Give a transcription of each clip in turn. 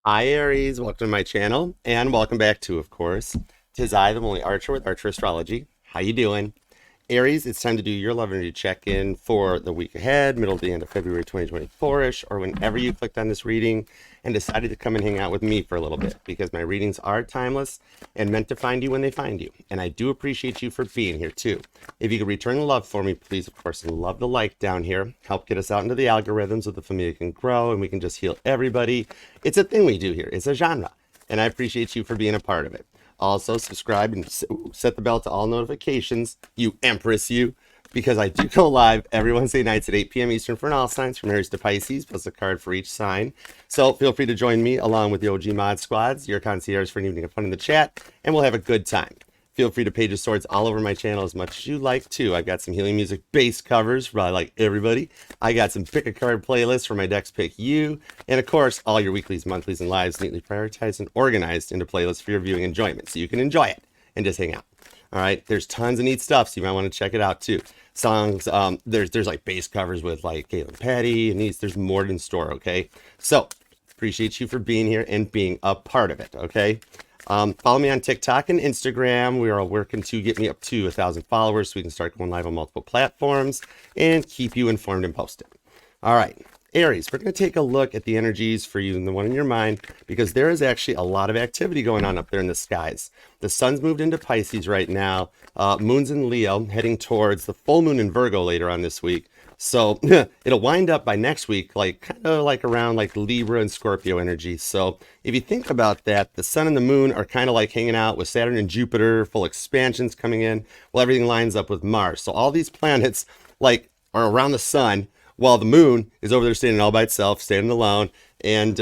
Hi Aries, welcome to my channel, and welcome back to, of course, 'tis I, the only Archer with Archer Astrology. How you doing? Aries, it's time to do your love energy check-in for the week ahead, middle to the end of February 2024-ish, or whenever you clicked on this reading and decided to come and hang out with me for a little bit, because my readings are timeless and meant to find you when they find you. And I do appreciate you for being here too. If you could return the love for me, please, of course, and love the like down here. Help get us out into the algorithms so the family can grow and we can just heal everybody. It's a thing we do here. It's a genre. And I appreciate you for being a part of it. Also, subscribe and set the bell to all notifications, you Empress, you, because I do go live every Wednesday nights at 8 p.m. Eastern for all signs from Aries to Pisces, plus a card for each sign. So feel free to join me along with the OG Mod Squads, your concierge for an evening of fun in the chat, and we'll have a good time. Feel free to page of swords all over my channel as much as you like too. I've got some healing music base covers for like everybody. I got some pick a card playlists for my decks pick you. And of course, all your weeklies, monthlies, and lives neatly prioritized and organized into playlists for your viewing enjoyment. So you can enjoy it and just hang out. All right, there's tons of neat stuff, so you might want to check it out too. Songs, there's like base covers with like Caitlin Petty and these. There's more in store, okay? So appreciate you for being here and being a part of it, okay? Follow me on TikTok and Instagram. We are working to get me up to 1,000 followers so we can start going live on multiple platforms and keep you informed and posted. All right, Aries, we're going to take a look at the energies for you and the one in your mind, because there is actually a lot of activity going on up there in the skies. The sun's moved into Pisces right now. Moon's in Leo, heading towards the full moon in Virgo later on this week. So it'll wind up by next week, like kind of like around like Libra and Scorpio energy. So if you think about that, the sun and the moon are kind of like hanging out with Saturn and Jupiter, full expansions coming in. Well, everything lines up with Mars. So all these planets like are around the sun, while the moon is over there standing all by itself, standing alone. And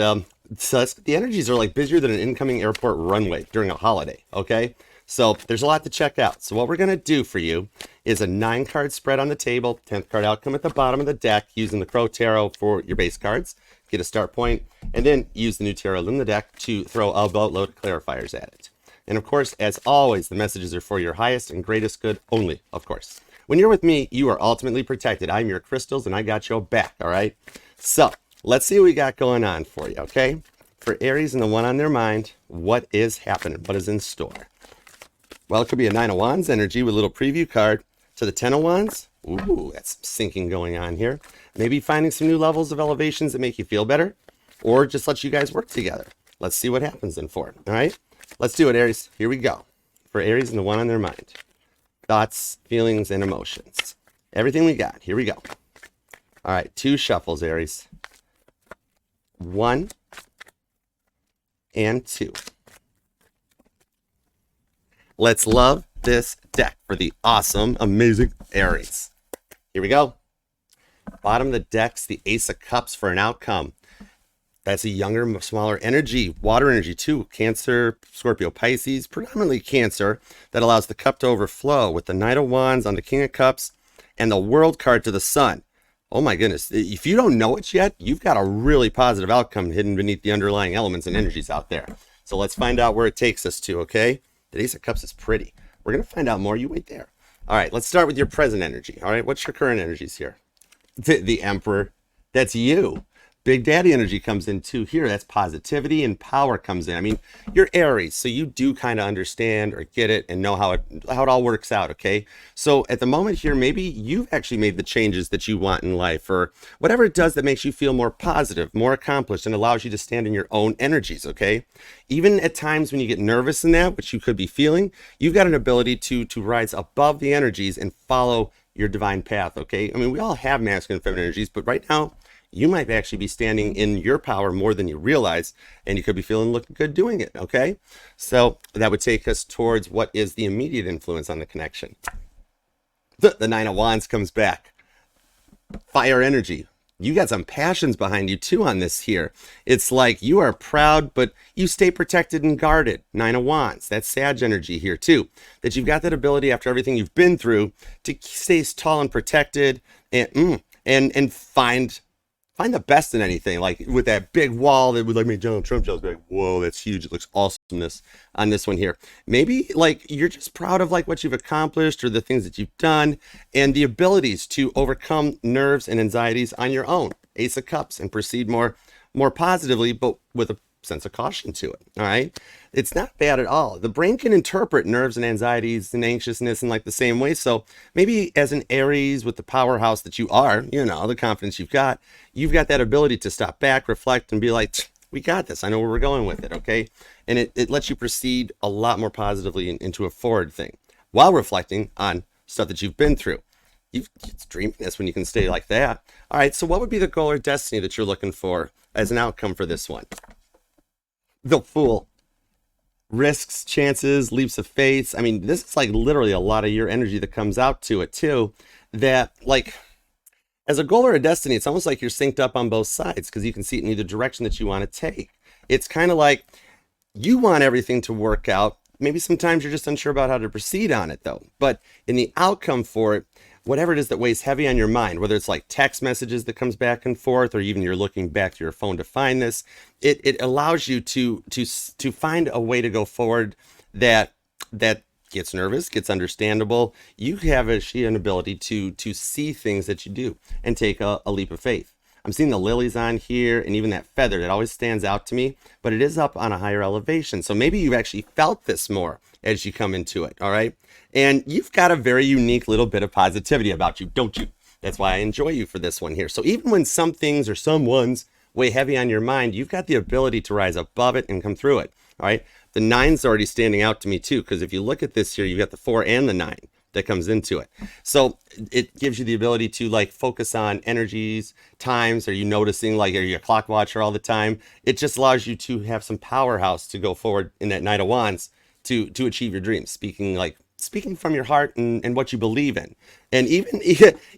so the energies are like busier than an incoming airport runway during a holiday, okay? So there's a lot to check out. So what we're going to do for you is a 9-card spread on the table, 10th card outcome at the bottom of the deck, using the Crow Tarot for your base cards, get a start point, and then use the new tarot in the deck to throw a boatload of clarifiers at it. And of course, as always, the messages are for your highest and greatest good only, of course. When you're with me, you are ultimately protected. I'm your crystals and I got your back, all right? So let's see what we got going on for you, okay? For Aries and the one on their mind, what is happening? What is in store? Well, it could be a 9 of Wands energy with a little preview card to the 10 of Wands. Ooh, that's some syncing going on here. Maybe finding some new levels of elevations that make you feel better, or just let you guys work together. Let's see what happens in for it, all right? Let's do it, Aries. Here we go. For Aries and the one on their mind. Thoughts, feelings, and emotions. Everything we got. Here we go. All right, 2 shuffles, Aries. 1 and 2. Let's love this deck for the awesome, amazing Aries. Here we go. Bottom of the deck's the Ace of Cups for an outcome. That's a younger, smaller energy, water energy too. Cancer, Scorpio, Pisces, predominantly Cancer, that allows the cup to overflow with the Knight of Wands on the King of Cups and the World card to the Sun. Oh my goodness. If you don't know it yet, you've got a really positive outcome hidden beneath the underlying elements and energies out there. So let's find out where it takes us to, okay? The Ace of Cups is pretty. We're going to find out more. You wait there. All right, let's start with your present energy. All right, what's your current energies here? The Emperor. That's you. Big Daddy energy comes in too here. That's positivity and power comes in. I mean, you're Aries, so you do kind of understand or get it and know how it all works out, okay? So at the moment here, maybe you've actually made the changes that you want in life, or whatever it does that makes you feel more positive, more accomplished, and allows you to stand in your own energies, okay? Even at times when you get nervous in that, which you could be feeling, you've got an ability to rise above the energies and follow your divine path, okay? I mean, we all have masculine and feminine energies, but right now, you might actually be standing in your power more than you realize, and you could be feeling looking good doing it, okay? So that would take us towards what is the immediate influence on the connection. The 9 of Wands comes back. Fire energy. You got some passions behind you too on this here. It's like you are proud, but you stay protected and guarded. 9 of Wands. That's Sag energy here too. That you've got that ability after everything you've been through to stay tall and protected and find the best in anything, like with that big wall that would like make Donald Trump just be like, whoa, that's huge. It looks awesomeness on this one here. Maybe like you're just proud of like what you've accomplished or the things that you've done and the abilities to overcome nerves and anxieties on your own. Ace of Cups and proceed more positively, but with a sense of caution to it. All right. It's not bad at all. The brain can interpret nerves and anxieties and anxiousness in like the same way. So maybe as an Aries with the powerhouse that you are, the confidence you've got that ability to stop back, reflect, and be like, we got this. I know where we're going with it. Okay. And it lets you proceed a lot more positively into a forward thing while reflecting on stuff that you've been through. It's dreaminess when you can stay like that. All right. So what would be the goal or destiny that you're looking for as an outcome for this one? The Fool. Risks, chances, leaps of faith. I mean, this is like literally a lot of your energy that comes out to it too. That like as a goal or a destiny, it's almost like you're synced up on both sides because you can see it in either direction that you want to take. It's kind of like you want everything to work out. Maybe sometimes you're just unsure about how to proceed on it though. But in the outcome for it, whatever it is that weighs heavy on your mind, whether it's like text messages that comes back and forth, or even you're looking back to your phone to find this, it allows you to find a way to go forward that gets nervous, gets understandable. You have an ability to see things that you do and take a leap of faith. I'm seeing the lilies on here and even that feather that always stands out to me, but it is up on a higher elevation. So maybe you've actually felt this more as you come into it. All right. And you've got a very unique little bit of positivity about you, don't you? That's why I enjoy you for this one here. So even when some things or some ones weigh heavy on your mind, you've got the ability to rise above it and come through it. All right. The 9's already standing out to me too, because if you look at this here, you've got the 4 and the 9 that comes into it. So it gives you the ability to like focus on energies, times. Are you noticing, like, are you a clock watcher all the time? It just allows you to have some powerhouse to go forward in that Knight of Wands to achieve your dreams, speaking from your heart and what you believe in. And even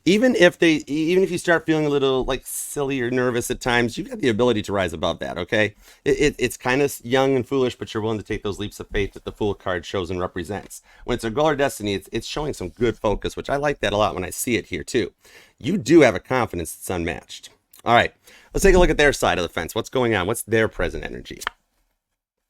if you start feeling a little like silly or nervous at times, you've got the ability to rise above that. Okay. It's kind of young and foolish, but you're willing to take those leaps of faith that the Fool card shows and represents. When it's a goal or destiny, it's showing some good focus, which I like that a lot when I see it here too. You do have a confidence that's unmatched. All right, let's take a look at their side of the fence. What's going on? What's their present energy?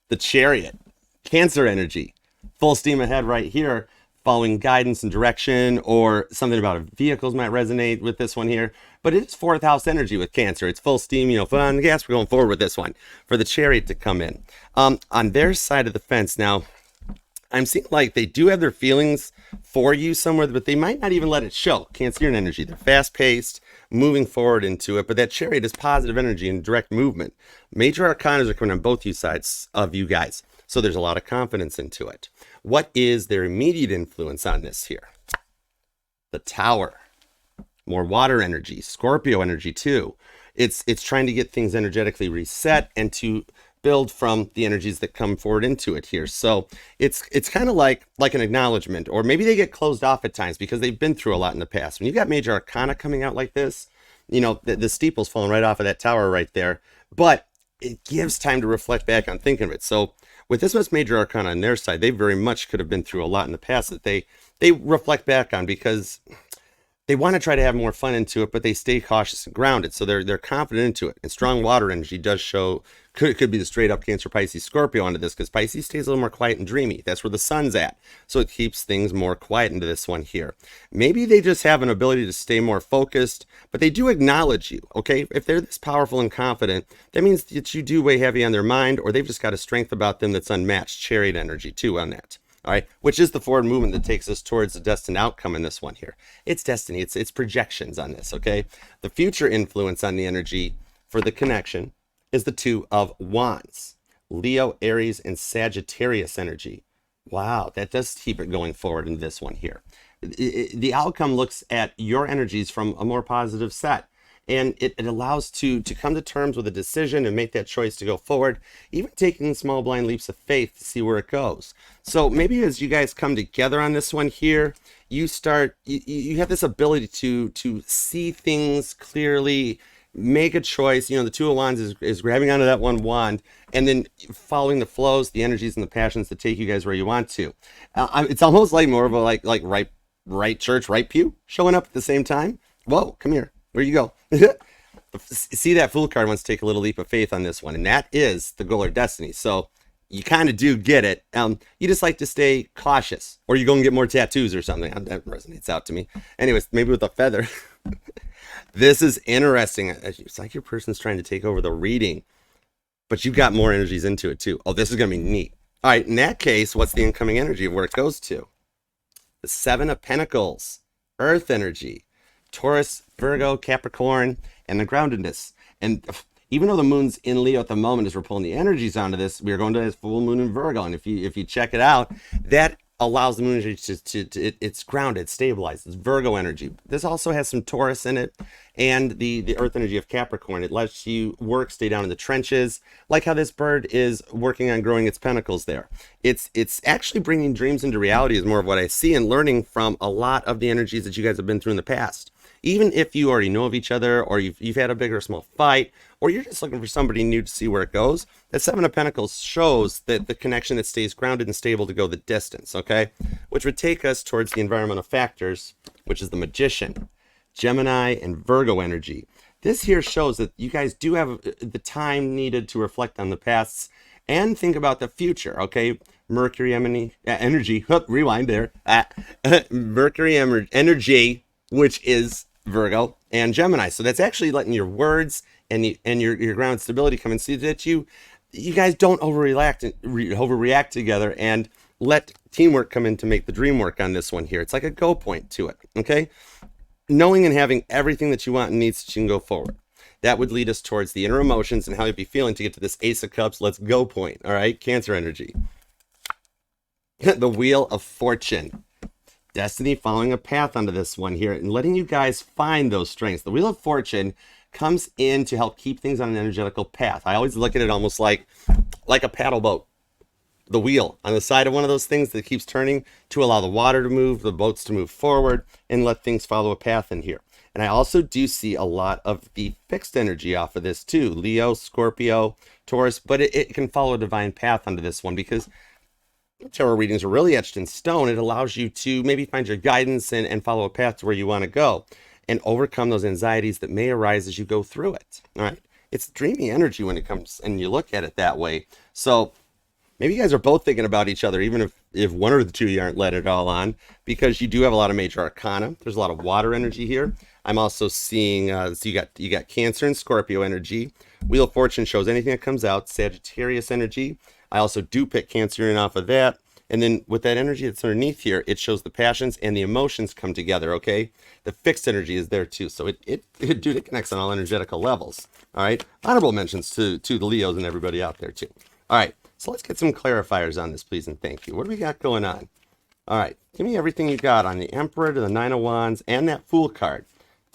The Chariot. Cancer energy. Full steam ahead right here, following guidance and direction, or something about vehicles might resonate with this one here. But it's 4th house energy with Cancer. It's full steam, foot on the gas. We're going forward with this one for the Chariot to come in. On their side of the fence now, I'm seeing like they do have their feelings for you somewhere, but they might not even let it show. Cancerian energy. They're fast-paced, moving forward into it, but that Chariot is positive energy and direct movement. Major arcanas are coming on both you sides of you guys. So there's a lot of confidence into it. What is their immediate influence on this here? The Tower. More water energy, Scorpio energy too. It's trying to get things energetically reset and to build from the energies that come forward into it here. So it's kind of like an acknowledgement, or maybe they get closed off at times because they've been through a lot in the past. When you got major arcana coming out like this, the steeple's falling right off of that tower right there, but it gives time to reflect back on thinking of it. So with this much major arcana on their side, they very much could have been through a lot in the past that they reflect back on, because they want to try to have more fun into it, but they stay cautious and grounded. So they're confident into it. And strong water energy does show, could be the straight up Cancer, Pisces, Scorpio onto this, because Pisces stays a little more quiet and dreamy. That's where the sun's at. So it keeps things more quiet into this one here. Maybe they just have an ability to stay more focused, but they do acknowledge you. Okay. If they're this powerful and confident, that means that you do weigh heavy on their mind, or they've just got a strength about them that's unmatched. Chariot energy too on that. All right, which is the forward movement that takes us towards the destined outcome in this one here. It's destiny, it's projections on this, okay? The future influence on the energy for the connection is the 2 of Wands. Leo, Aries, and Sagittarius energy. Wow, that does keep it going forward in this one here. The outcome looks at your energies from a more positive set. And it allows to come to terms with a decision and make that choice to go forward, even taking small blind leaps of faith to see where it goes. So maybe as you guys come together on this one here, you have this ability to see things clearly, make a choice. The 2 of Wands is grabbing onto that one wand and then following the flows, the energies and the passions that take you guys where you want to. It's almost like more of a like right church, right pew showing up at the same time. Whoa, come here. Where you go? See, that Fool card wants to take a little leap of faith on this one, and that is the goal or destiny. So you kind of do get it. You just like to stay cautious, or you go and get more tattoos or something. That resonates out to me. Anyways, maybe with a feather. This is interesting. It's like your person's trying to take over the reading. but you've got more energies into it too. Oh, this is going to be neat. All right, in that case, what's the incoming energy of where it goes to? The Seven of Pentacles, Earth energy, Taurus, Virgo, Capricorn, and the groundedness. And even though the moon's in Leo at the moment, as we're pulling the energies onto this, we are going to this full moon in Virgo. And if you check it out, that allows the moon energy it's grounded, stabilized. It's Virgo energy. This also has some Taurus in it, and the earth energy of Capricorn. It lets you work, stay down in the trenches, like how this bird is working on growing its pentacles there. It's actually bringing dreams into reality is more of what I see, and learning from a lot of the energies that you guys have been through in the past. Even if you already know of each other, or you've had a big or small fight, or you're just looking for somebody new to see where it goes, that Seven of Pentacles shows that the connection that stays grounded and stable to go the distance, okay? Which would take us towards the environmental factors, which is the Magician, Gemini, and Virgo energy. This here shows that you guys do have the time needed to reflect on the pasts and think about the future, okay? Mercury energy, rewind there. Mercury energy, which is Virgo and Gemini. So that's actually letting your words and your ground stability come and see that you guys don't overreact together, and let teamwork come in to make the dream work on this one here. It's like a go point to it, okay? Knowing and having everything that you want and needs that you can go forward. That would lead us towards the inner emotions and how you'd be feeling to get to this Ace of Cups, let's go point, all right? Cancer energy. The Wheel of Fortune. Destiny following a path onto this one here and letting you guys find those strengths. The Wheel of Fortune comes in to help keep things on an energetical path. I always look at it almost like a paddle boat. The wheel on the side of one of those things that keeps turning to allow the water to move, the boats to move forward, and let things follow a path in here. And I also do see a lot of the fixed energy off of this too. Leo, Scorpio, Taurus, but it can follow a divine path onto this one, because tarot readings are really etched in stone. It allows you to maybe find your guidance and follow a path to where you want to go and overcome those anxieties that may arise as you go through it. All right. It's dreamy energy when it comes and you look at it that way. So maybe you guys are both thinking about each other, even if one or the two of you aren't letting it all on, because you do have a lot of major arcana. There's a lot of water energy here. I'm also seeing, so you got Cancer and Scorpio energy. Wheel of Fortune shows anything that comes out. Sagittarius energy. I also do pick Cancer in off of that. And then with that energy that's underneath here, it shows the passions and the emotions come together, okay? The fixed energy is there too. So it connects on all energetical levels, all right? Honorable mentions to the Leos and everybody out there too. All right, so let's get some clarifiers on this, please, and thank you. What do we got going on? All right, give me everything you got on the Emperor to the Nine of Wands and that Fool card.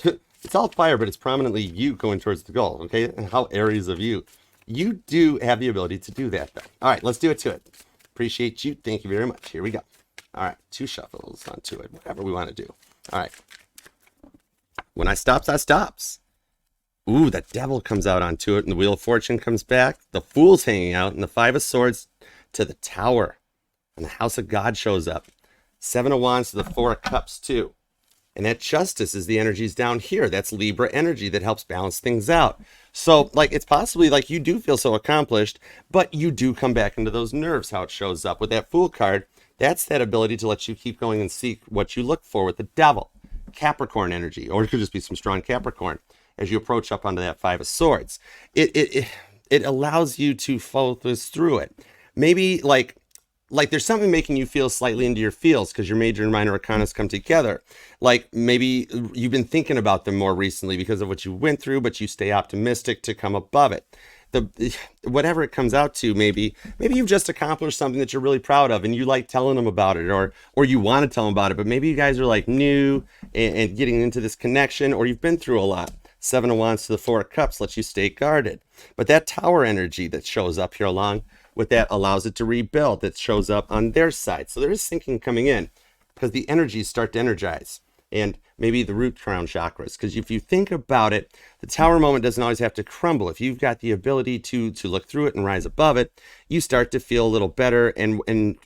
It's all fire, but it's prominently you going towards the goal, okay? And how Aries of you. You do have the ability to do that, though. All right, let's do it to it. Appreciate you. Thank you very much. Here we go. All right, 2 shuffles onto it, whatever we want to do. All right. When I stops, I stops. Ooh, the Devil comes out onto it, and the Wheel of Fortune comes back. The Fool's hanging out, and the 5 of Swords to the Tower. And the House of God shows up. 7 of Wands to the 4 of Cups, too. And that Justice is the energies down here. That's Libra energy that helps balance things out. So, like, it's possibly like you do feel so accomplished, but you do come back into those nerves, how it shows up. With that Fool card, that's that ability to let you keep going and seek what you look for with the Devil. Capricorn energy, or it could just be some strong Capricorn as you approach up onto that 5 of Swords. It allows you to focus through it. Maybe like there's something making you feel slightly into your feels because your major and minor arcanas come together. Like maybe you've been thinking about them more recently because of what you went through, but you stay optimistic to come above it. Whatever it comes out to, maybe you've just accomplished something that you're really proud of and you like telling them about it, or you want to tell them about it, but maybe you guys are like new and getting into this connection, or you've been through a lot. 7 of Wands to the 4 of Cups lets you stay guarded. But that Tower energy that shows up here along with that allows it to rebuild, that shows up on their side. So there is syncing coming in because the energies start to energize, and maybe the root crown chakras. Because if you think about it, the Tower moment doesn't always have to crumble. If you've got the ability to look through it and rise above it, you start to feel a little better. And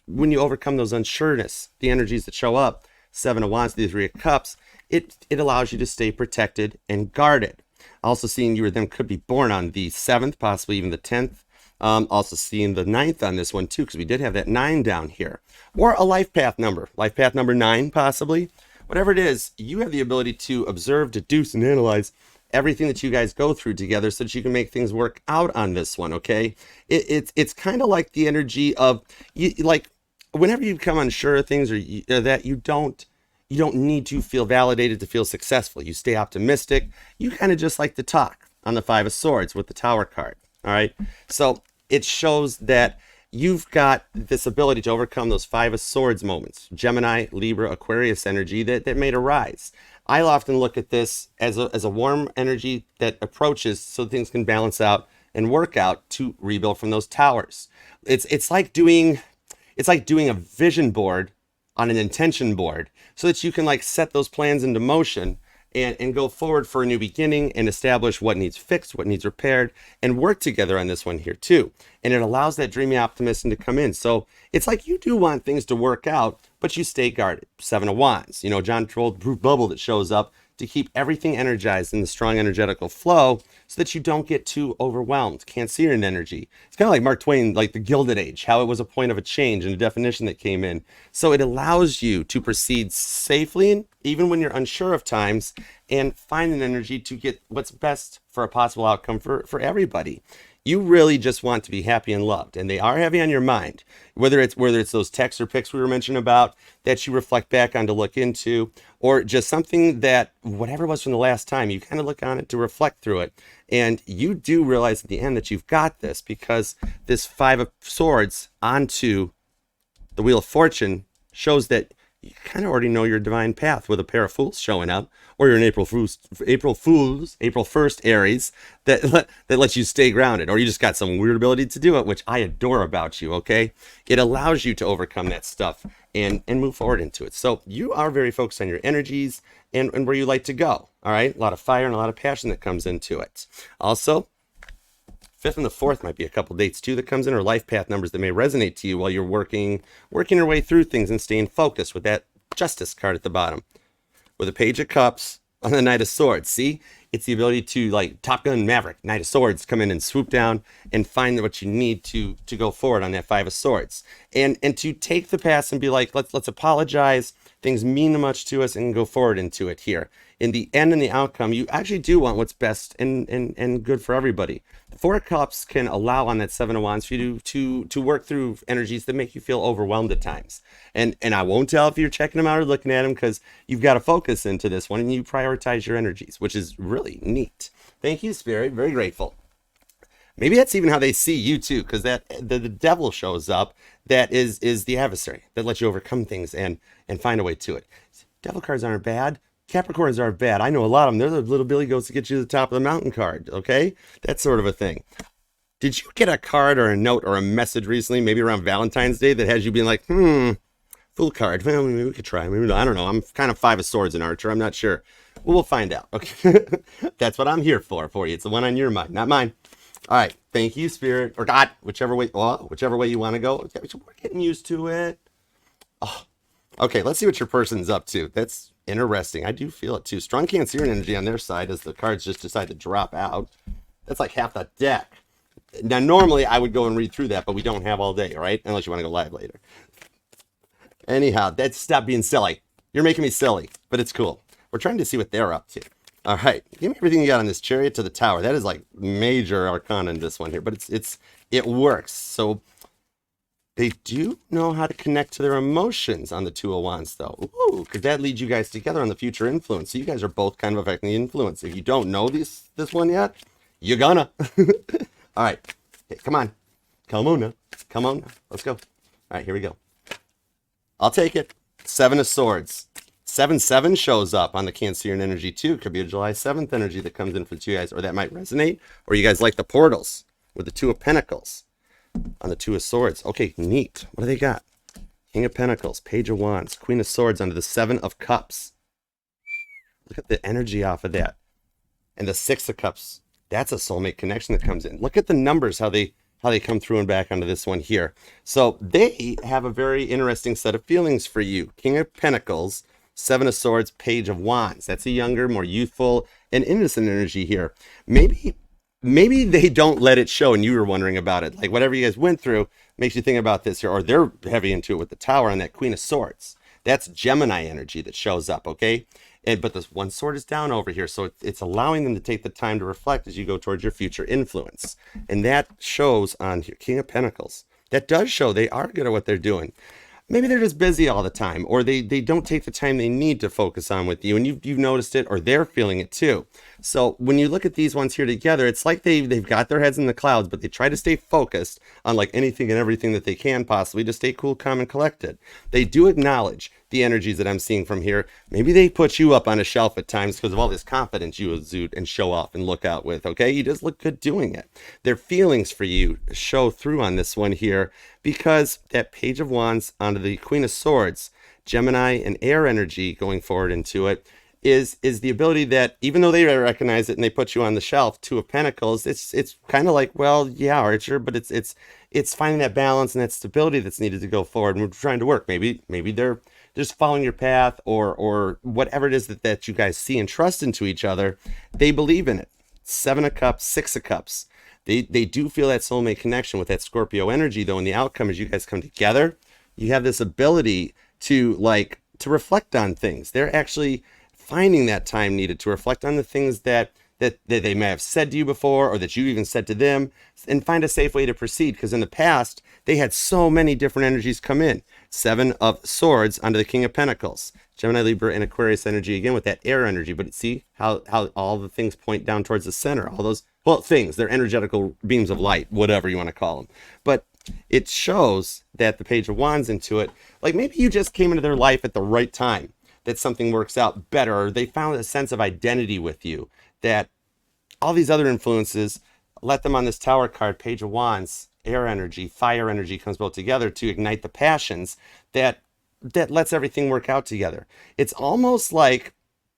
when you overcome those unsureness, the energies that show up, 7 of Wands to the 3 of Cups, it allows you to stay protected and guarded. Also seeing you or them could be born on the 7th, possibly even the 10th. Also seeing the 9th on this one too, because we did have that 9 down here. Or a life path number 9 possibly. Whatever it is, you have the ability to observe, deduce, and analyze everything that you guys go through together so that you can make things work out on this one, okay? It's kind of like the energy of, you, like, whenever you become unsure of things, or that you don't need to feel validated to feel successful. You stay optimistic. You kind of just like to talk on the Five of Swords with the Tower card, all right? So it shows that you've got this ability to overcome those Five of Swords moments, Gemini, Libra, Aquarius energy that may arise. I often look at this as a warm energy that approaches so things can balance out and work out to rebuild from those towers. It's like doing a vision board on an intention board so that you can like set those plans into motion and go forward for a new beginning and establish what needs fixed, what needs repaired, and work together on this one here too. And it allows that dreamy optimism to come in. So it's like you do want things to work out, but you stay guarded. Seven of Wands, John Travolta proof bubble that shows up to keep everything energized in the strong energetical flow so that you don't get too overwhelmed. Cancerian energy. It's kind of like Mark Twain, like the Gilded Age, how it was a point of a change and a definition that came in. So it allows you to proceed safely, even when you're unsure of times, and find an energy to get what's best for a possible outcome for everybody. You really just want to be happy and loved, and they are heavy on your mind. Whether it's those texts or pics we were mentioning about that you reflect back on to look into, or just something that whatever it was from the last time, you kind of look on it to reflect through it, and you do realize at the end that you've got this, because this Five of Swords onto the Wheel of Fortune shows that you kind of already know your divine path with a pair of Fools showing up, or you're an April 1st Aries that lets you stay grounded, or you just got some weird ability to do it, which I adore about you, okay? It allows you to overcome that stuff and move forward into it. So you are very focused on your energies and where you like to go, all right? A lot of fire and a lot of passion that comes into it. Also, 5th and the 4th might be a couple dates too that comes in, or life path numbers that may resonate to you while you're working your way through things and staying focused with that Justice card at the bottom. With a Page of Cups on the Knight of Swords. See, it's the ability to, like Top Gun Maverick, Knight of Swords, come in and swoop down and find what you need to go forward on that Five of Swords. And to take the past and be like, let's apologize. Things mean much to us, and go forward into it here. In the end and the outcome, you actually do want what's best and good for everybody. The Four of Cups can allow on that Seven of Wands for you to work through energies that make you feel overwhelmed at times. And I won't tell if you're checking them out or looking at them, because you've got to focus into this one and you prioritize your energies, which is really neat. Thank you, Spirit. Very grateful. Maybe that's even how they see you too, because that the devil shows up. That is the adversary that lets you overcome things and find a way to it. Devil cards aren't bad. Capricorns aren't bad. I know a lot of them. They're the little Billy Goats to get you to the top of the mountain card, okay? That sort of a thing. Did you get a card or a note or a message recently, maybe around Valentine's Day, that has you being like, Fool card? Well, maybe we could try. Maybe, I don't know. I'm kind of Five of Swords in Archer. I'm not sure. Well, we'll find out, okay? That's what I'm here for you. It's the one on your mind, not mine. All right. Thank you, Spirit, or God, whichever way you want to go. We're getting used to it. Oh, okay. Let's see what your person's up to. That's interesting. I do feel it too. Strong Cancerian energy on their side as the cards just decide to drop out. That's like half the deck. Now, normally I would go and read through that, but we don't have all day, right? Unless you want to go live later. Anyhow, stop being silly. You're making me silly, but it's cool. We're trying to see what they're up to. All right, give me everything you got on this Chariot to the Tower. That is like major arcana in this one here, but it works. So they do know how to connect to their emotions on the Two of Wands, though. Ooh, because that leads you guys together on the future influence. So you guys are both kind of affecting the influence. If you don't know this one yet, you're gonna. All right, hey, come on now. Let's go. All right, here we go. I'll take it. Seven of Swords. 7-7 shows up on the Cancerian energy too. Could be a July 7th energy that comes in for you guys, or that might resonate. Or you guys like the portals with the Two of Pentacles on the Two of Swords. Okay, neat. What do they got? King of Pentacles, Page of Wands, Queen of Swords under the Seven of Cups. Look at the energy off of that. And the Six of Cups. That's a soulmate connection that comes in. Look at the numbers, how they come through and back onto this one here. So they have a very interesting set of feelings for you. King of Pentacles, Seven of Swords, Page of Wands. That's a younger, more youthful, and innocent energy here. Maybe they don't let it show and you were wondering about it. Like whatever you guys went through makes you think about this here, or they're heavy into it with the Tower and that Queen of Swords. That's Gemini energy that shows up, okay? But this one sword is down over here, so it's allowing them to take the time to reflect as you go towards your future influence. And that shows on here, King of Pentacles. That does show they are good at what they're doing. Maybe they're just busy all the time, or they don't take the time they need to focus on with you, and you've noticed it, or they're feeling it too. So when you look at these ones here together, it's like they've got their heads in the clouds, but they try to stay focused on like anything and everything that they can possibly to stay cool, calm, and collected. They do acknowledge the energies that I'm seeing from here. Maybe they put you up on a shelf at times because of all this confidence you exude and show off and look out with, okay? You just look good doing it. Their feelings for you show through on this one here because that Page of Wands onto the Queen of Swords, Gemini and air energy going forward into it, is the ability that even though they recognize it and they put you on the shelf, Two of Pentacles, it's kind of like, well, yeah, Archer, but it's finding that balance and that stability that's needed to go forward. And we're trying to work. Maybe they're just following your path or whatever it is that you guys see and trust into each other. They believe in it. 7 of Cups, 6 of Cups. They do feel that soulmate connection with that Scorpio energy, though, and the outcome as you guys come together, you have this ability to reflect on things. They're actually finding that time needed to reflect on the things that they may have said to you before, or that you even said to them, and find a safe way to proceed. Because in the past, they had so many different energies come in. 7 of Swords onto the King of Pentacles. Gemini, Libra, and Aquarius energy again with that air energy. But see how all the things point down towards the center. All those, well, things, they're energetical beams of light, whatever you want to call them. But it shows that the Page of Wands into it, like maybe you just came into their life at the right time, that something works out better, or they found a sense of identity with you, that all these other influences let them on this Tower card, Page of Wands, air energy, fire energy comes both together to ignite the passions that lets everything work out together. It's almost like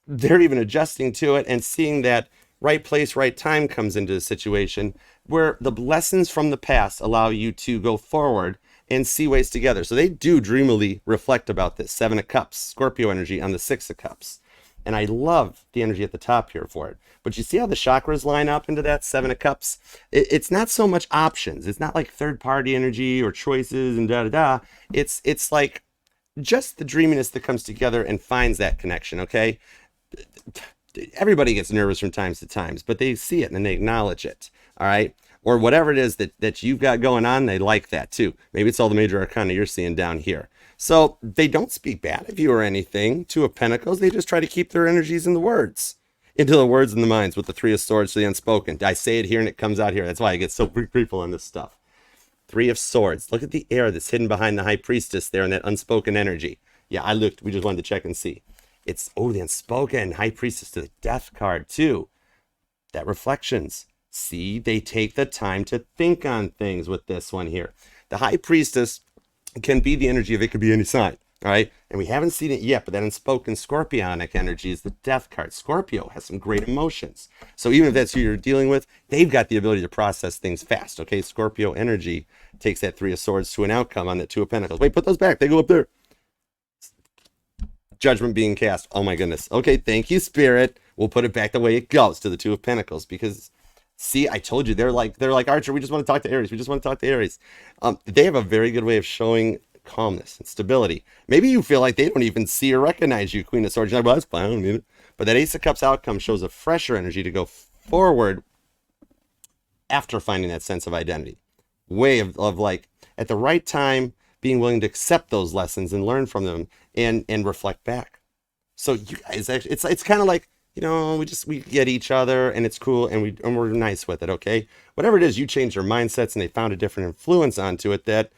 they're even adjusting to it and seeing that right place, right time comes into the situation where the lessons from the past allow you to go forward and see ways together. So they do dreamily reflect about this. 7 of Cups, Scorpio energy on the 6 of Cups. And I love the energy at the top here for it. But you see how the chakras line up into that 7 of Cups? It's not so much options. It's not like third-party energy or choices and da-da-da. It's like just the dreaminess that comes together and finds that connection, okay? Everybody gets nervous from times to times, but they see it and they acknowledge it, all right? Or whatever it is that you've got going on, they like that too. Maybe it's all the major arcana you're seeing down here. So they don't speak bad of you or anything. 2 of Pentacles, they just try to keep their energies in the words, into the words and the minds with the 3 of Swords to the unspoken. I say it here and it comes out here. That's why I get so grateful on this stuff. 3 of Swords. Look at the air that's hidden behind the High Priestess there and that unspoken energy. Yeah, I looked. We just wanted to check and see. It's, the unspoken High Priestess to the Death card too. That reflections. See, they take the time to think on things with this one here. The High Priestess can be the energy of it could be any sign, all right? And we haven't seen it yet, but that unspoken scorpionic energy is the Death card. Scorpio has some great emotions. So even if that's who you're dealing with, they've got the ability to process things fast, okay? Scorpio energy takes that 3 of Swords to an outcome on that 2 of Pentacles. Wait, put those back. They go up there. Judgment being cast. Oh my goodness. Okay, thank you, Spirit. We'll put it back the way it goes to the 2 of Pentacles because... see, I told you, they're like Archer, we just want to talk to Aries. We just want to talk to Aries. They have a very good way of showing calmness and stability. Maybe you feel like they don't even see or recognize you, Queen of Swords. You're like, well, that's fine, I don't need it. But that Ace of Cups outcome shows a fresher energy to go forward after finding that sense of identity. Way of like, at the right time, being willing to accept those lessons and learn from them and reflect back. So you guys, actually, it's kind of like, you know, we get each other and it's cool and we're nice with it, okay? Whatever it is, you change their mindsets and they found a different influence onto it that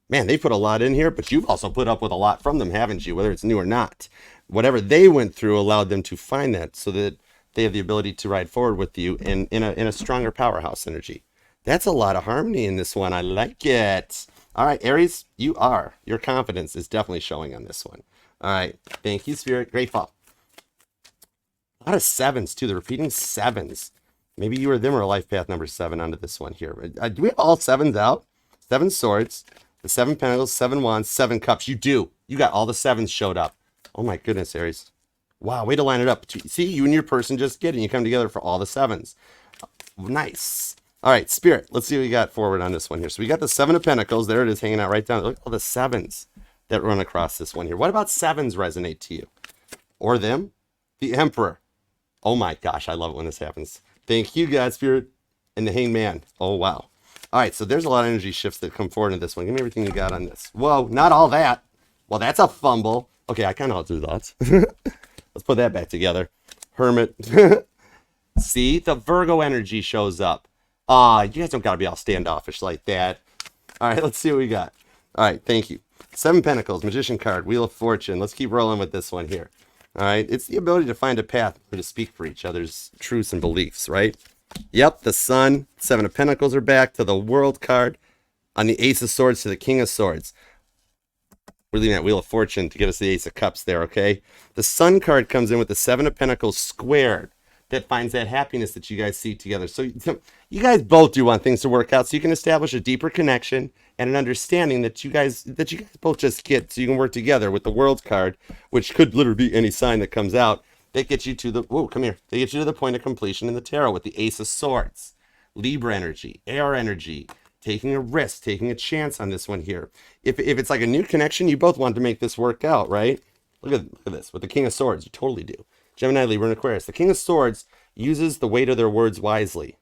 man, they put a lot in here, but you've also put up with a lot from them, haven't you? Whether it's new or not. Whatever they went through allowed them to find that so that they have the ability to ride forward with you in a stronger powerhouse energy. That's a lot of harmony in this one. I like it. All right, Aries, your confidence is definitely showing on this one. All right. Thank you, Spirit. Grateful. A lot of 7s, too. The repeating 7s. Maybe you or them are a life path number 7 onto this one here. Do we have all 7s out? 7 Swords, the 7 Pentacles, 7 Wands, 7 Cups. You do. You got all the 7s showed up. Oh, my goodness, Aries. Wow, way to line it up. See, you and your person just get it. You come together for all the 7s. Nice. All right, Spirit. Let's see what we got forward on this one here. So we got the 7 of Pentacles. There it is hanging out right down. Look at all the 7s. that run across this one here. What about sevens resonate to you? Or them? The Emperor. Oh my gosh, I love it when this happens. Thank you, God Spirit. And the Hangman. Oh, wow. All right, so there's a lot of energy shifts that come forward into this one. Give me everything you got on this. Whoa, not all that. Well, that's a fumble. Okay, I kind of do that. Let's put that back together. Hermit. See, the Virgo energy shows up. You guys don't got to be all standoffish like that. All right, let's see what we got. All right, thank you. Seven Pentacles, Magician card, Wheel of Fortune. Let's keep rolling with this one here. All right, it's the ability to find a path or to speak for each other's truths and beliefs, right? Yep, the Sun, Seven of Pentacles are back to the World card. On the Ace of Swords to the King of Swords. We're leaving that Wheel of Fortune to get us the Ace of Cups there, okay? The Sun card comes in with the Seven of Pentacles squared. That finds that happiness that you guys see together. So you guys both do want things to work out so you can establish a deeper connection and an understanding that you guys both just get so you can work together with the World card, which could literally be any sign that comes out. That gets you to the, whoa, come here. They get you to the point of completion in the tarot with the Ace of Swords. Libra energy, air energy, taking a risk, taking a chance on this one here. If it's like a new connection, you both want to make this work out, right? Look at this. With the King of Swords, you totally do. Gemini, Libra, and Aquarius. The King of Swords uses the weight of their words wisely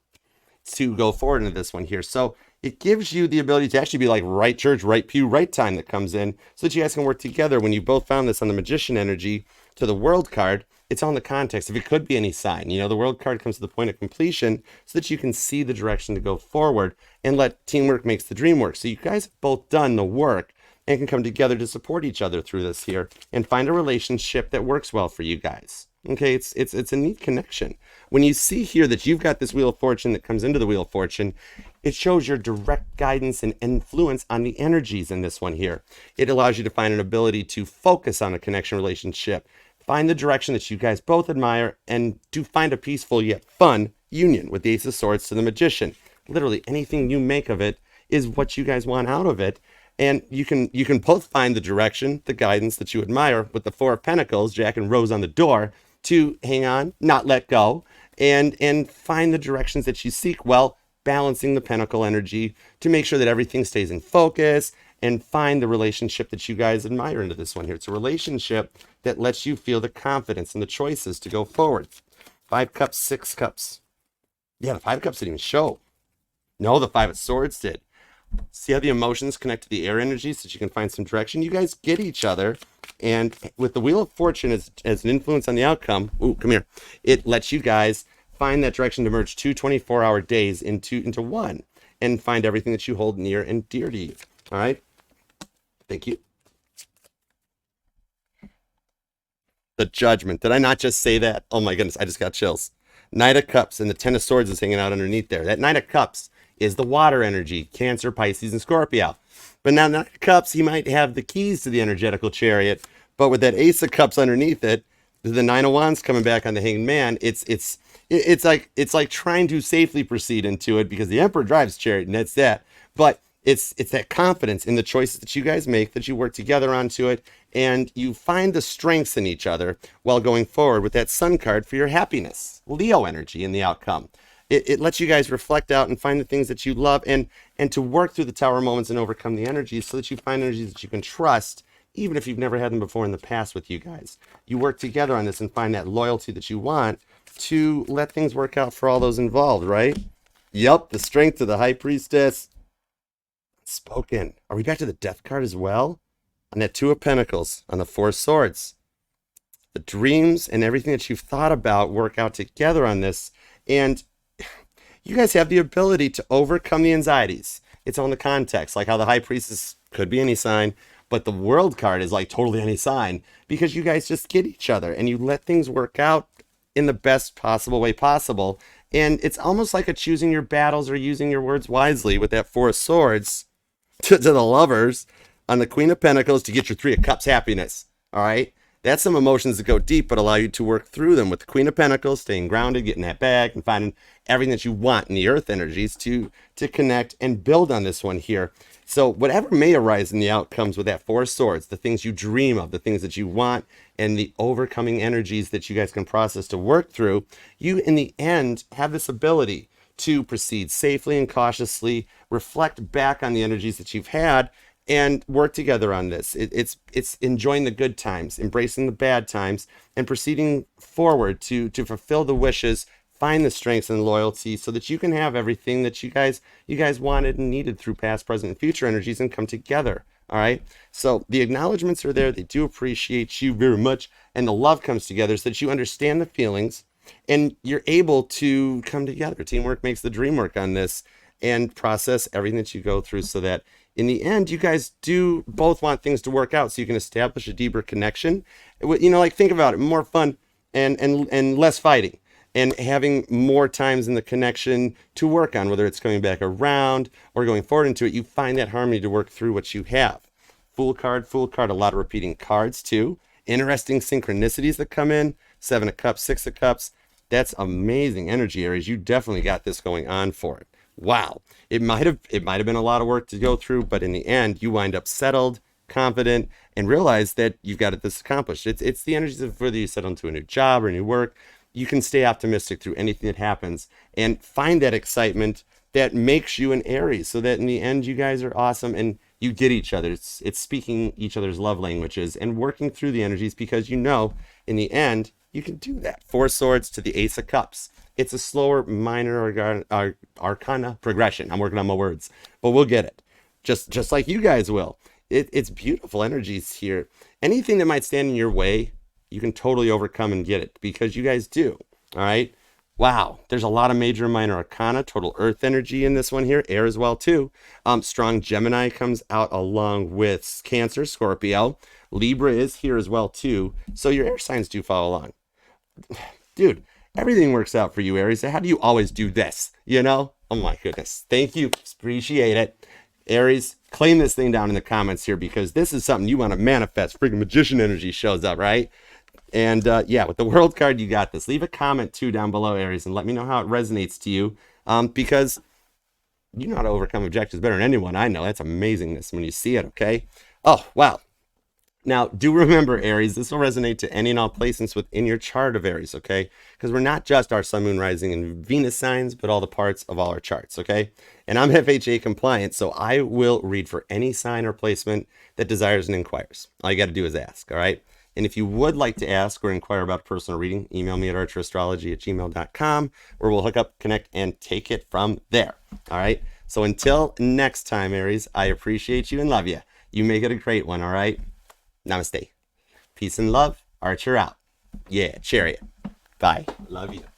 to go forward into this one here. So it gives you the ability to actually be like right church, right pew, right time that comes in so that you guys can work together. When you both found this on the Magician energy to the World card, it's on the context. If it could be any sign, you know, the World card comes to the point of completion so that you can see the direction to go forward and let teamwork makes the dream work. So you guys have both done the work and can come together to support each other through this here and find a relationship that works well for you guys. Okay, it's a neat connection. When you see here that you've got this Wheel of Fortune that comes into the Wheel of Fortune, it shows your direct guidance and influence on the energies in this one here. It allows you to find an ability to focus on a connection relationship, find the direction that you guys both admire, and to find a peaceful yet fun union with the Ace of Swords to the Magician. Literally anything you make of it is what you guys want out of it. And you can both find the direction, the guidance that you admire with the Four of Pentacles, Jack and Rose on the door, to hang on, not let go, and find the directions that you seek while balancing the Pentacle energy to make sure that everything stays in focus and find the relationship that you guys admire into this one here. It's a relationship that lets you feel the confidence and the choices to go forward. 5 cups, 6 cups. Yeah, the 5 of cups didn't even show. No, the 5 of Swords did. See how the emotions connect to the air energy so that you can find some direction? You guys get each other. And with the Wheel of Fortune as an influence on the outcome, ooh, come here. It lets you guys find that direction to merge 2 24-hour days into one and find everything that you hold near and dear to you. All right? Thank you. The Judgment. Did I not just say that? Oh my goodness, I just got chills. Knight of Cups and the Ten of Swords is hanging out underneath there. That Knight of Cups is the water energy, Cancer, Pisces, and Scorpio. But now Knight of Cups, he might have the keys to the energetical chariot, but with that Ace of Cups underneath it, the Nine of Wands coming back on the Hanged Man, it's like trying to safely proceed into it because the Emperor drives chariot, and that's that. But it's that confidence in the choices that you guys make, that you work together onto it, and you find the strengths in each other while going forward with that Sun card for your happiness, Leo energy in the outcome. It lets you guys reflect out and find the things that you love and to work through the tower moments and overcome the energies so that you find energies that you can trust, even if you've never had them before in the past with you guys. You work together on this and find that loyalty that you want to let things work out for all those involved, right? Yep, the strength of the High Priestess. Spoken. Are we back to the Death card as well? On that Two of Pentacles, on the Four of Swords. The dreams and everything that you've thought about work out together on this. And you guys have the ability to overcome the anxieties. It's on the context, like how the High Priestess could be any sign, but the World card is like totally any sign because you guys just get each other and you let things work out in the best possible way possible. And it's almost like a choosing your battles or using your words wisely with that Four of Swords to the Lovers on the Queen of Pentacles to get your Three of Cups happiness. All right. That's some emotions that go deep, but allow you to work through them with the Queen of Pentacles, staying grounded, getting that bag, and finding everything that you want in the earth energies to connect and build on this one here. So whatever may arise in the outcomes with that Four of Swords, the things you dream of, the things that you want, and the overcoming energies that you guys can process to work through, you in the end have this ability to proceed safely and cautiously, reflect back on the energies that you've had, and work together on this. It's enjoying the good times, embracing the bad times, and proceeding forward to fulfill the wishes, find the strengths and loyalty, so that you can have everything that you guys wanted and needed through past, present, and future energies, and come together. All right. So the acknowledgments are there. They do appreciate you very much, and the love comes together so that you understand the feelings, and you're able to come together. Teamwork makes the dream work on this, and process everything that you go through, so that in the end you guys do both want things to work out, so you can establish a deeper connection. Like, think about it, more fun and less fighting, and having more times in the connection to work on, whether it's coming back around or going forward into it. You find that harmony to work through what you have. Fool card, a lot of repeating cards too. Interesting synchronicities that come in. 7 of Cups, 6 of Cups. That's amazing energy, Aries. You definitely got this going on for it. Wow. It might have been a lot of work to go through, but in the end, you wind up settled, confident, and realize that you've got this accomplished. It's the energies of whether you settle into a new job or new work. You can stay optimistic through anything that happens, and find that excitement that makes you an Aries, so that in the end, you guys are awesome and you get each other. It's speaking each other's love languages and working through the energies, because in the end, you can do that. 4 Swords to the Ace of Cups. It's a slower, minor arcana progression. I'm working on my words, but we'll get it. Just like you guys will. It's beautiful energies here. Anything that might stand in your way, you can totally overcome and get it, because you guys do. All right. Wow. There's a lot of major and minor arcana, total earth energy in this one here. Air as well too. Strong Gemini comes out along with Cancer, Scorpio. Libra is here as well too. So your air signs do follow along. Dude, everything works out for you, Aries. How do you always do this? Oh my goodness. Thank you. Appreciate it. Aries, claim this thing down in the comments here, because this is something you want to manifest. Freaking magician energy shows up, right? And yeah, with the World card, you got this. Leave a comment too down below, Aries, and let me know how it resonates to you, because you know how to overcome objectives better than anyone I know. That's amazingness when you see it, okay? Oh, wow. Now, do remember, Aries, this will resonate to any and all placements within your chart of Aries, okay? Because we're not just our Sun, Moon, Rising, and Venus signs, but all the parts of all our charts, okay? And I'm FHA compliant, so I will read for any sign or placement that desires and inquires. All you got to do is ask, all right? And if you would like to ask or inquire about a personal reading, email me at archerastrology@gmail.com, where we'll hook up, connect, and take it from there, all right? So until next time, Aries, I appreciate you and love you. You make it a great one, all right? Namaste. Peace and love. Archer out. Yeah, chariot. Bye. Love you.